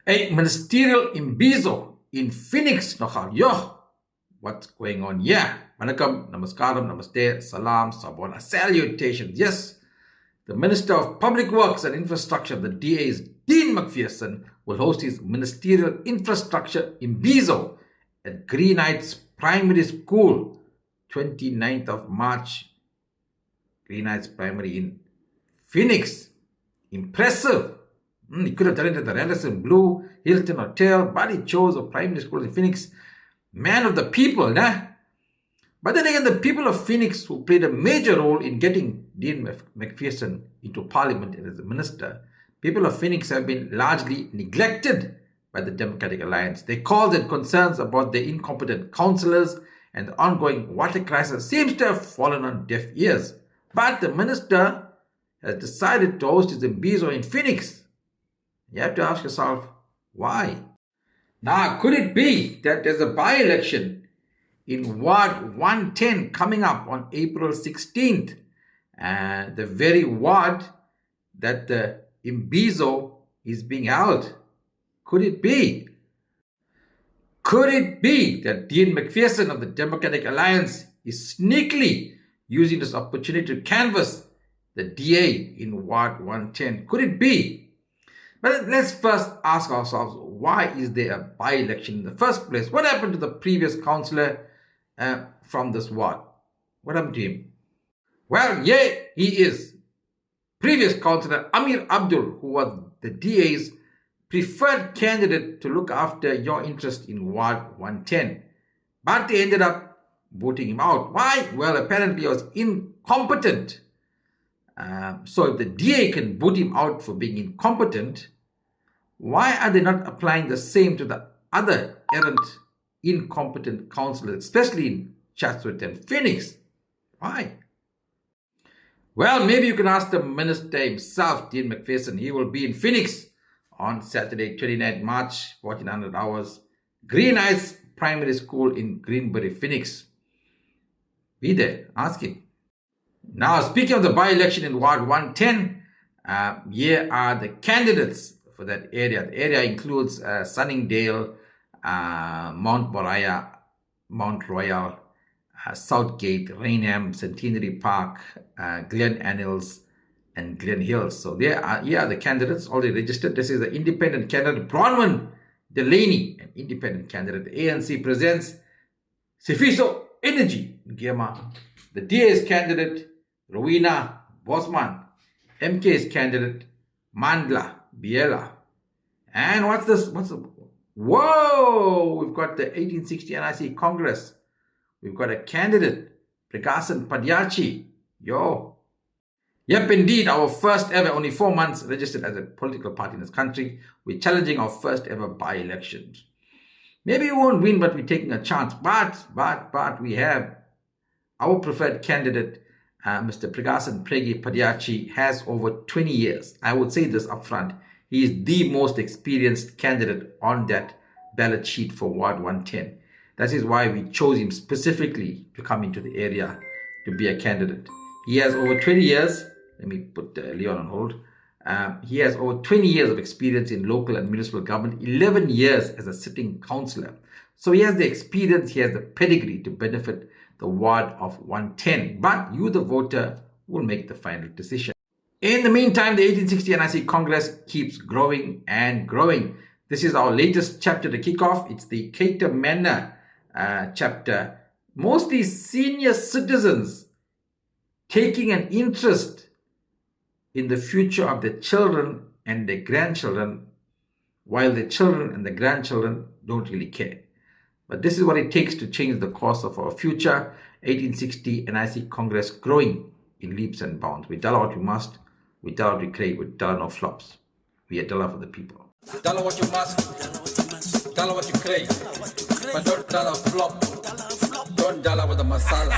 A ministerial imbizo in Phoenix nogal. Yo, what's going on here? Vanakkam, namaskaram, namaste, salam, sabona, salutations. Yes, the Minister of Public Works and Infrastructure, the DA's Dean McPherson, will host his ministerial infrastructure imbizo at Green Heights Primary School, 29th of March. Green Heights Primary in Phoenix. Impressive. He could have done it at the Radisson Blue Hilton Hotel, but he chose a primary school in Phoenix. Man of the people, nah? But then again, the people of Phoenix, who played a major role in getting Dean McPherson into Parliament as a minister, people of Phoenix have been largely neglected by the Democratic Alliance. Their calls and concerns about their incompetent councillors and the ongoing water crisis seems to have fallen on deaf ears. But the minister has decided to host his imbizo in Phoenix. You have to ask yourself, why? Now, could it be that there's a by-election in Ward 110 coming up on April 16th? And the very ward that the imbizo is being held. Could it be? Could it be that Dean McPherson of the Democratic Alliance is sneakily using this opportunity to canvass the DA in Ward 110? Could it be? But let's first ask ourselves, why is there a by-election in the first place? What happened to the previous councillor from this ward? What happened to him? Well, yeah, he is. Previous councillor Amir Abdul, who was the DA's preferred candidate to look after your interest in Ward 110. But they ended up voting him out. Why? Well, apparently he was incompetent. So if the DA can boot him out for being incompetent, why are they not applying the same to the other errant, incompetent councillors, especially in Chatsworth and Phoenix? Why? Well, maybe you can ask the minister himself, Dean McPherson. He will be in Phoenix on Saturday, 29th March, 1400 hours. Green Heights Primary School in Greenbury, Phoenix. Be there. Ask him. Now, speaking of the by-election in Ward 110, here are the candidates for that area. The area includes Sunningdale, Mount Moriah, Mount Royal, Southgate, Rainham, Centenary Park, Glen Anils, and Glen Hills. So here are the candidates already registered. This is the independent candidate, Bronwyn Delaney, an independent candidate. The ANC presents Sifiso Energy Ngema. The DA's candidate, Rowena Bosman. MK's candidate, Mandla Biela. And what's this? Whoa! We've got the 1860 NIC Congress. We've got a candidate, Prakasan Padyachi. Yo. Yep, indeed, our first ever, only 4 months registered as a political party in this country. We're challenging our first ever by-elections. Maybe we won't win, but we're taking a chance. But we have our preferred candidate, Mr. Prakasan Pregi Padyachi, has over 20 years. I would say this up front. He is the most experienced candidate on that ballot sheet for Ward 110. That is why we chose him specifically to come into the area to be a candidate. He has over 20 years. Let me put Leon on hold. He has over 20 years of experience in local and municipal government, 11 years as a sitting councillor. So he has the experience, he has the pedigree to benefit the ward of 110. But you, the voter, will make the final decision. In the meantime, the 1860 NIC Congress keeps growing and growing. This is our latest chapter to kick off. It's the Cater Manor chapter. Mostly senior citizens taking an interest in the future of their children and their grandchildren, while the children and the grandchildren don't really care. But this is what it takes to change the course of our future. 1860 NIC Congress growing in leaps and bounds. We tell what we must, we tell what we crave, we tell no flops. We are dollar for the people. Tell what you must, tell what you crave, but don't tell a flop. Don't dollar with the masala.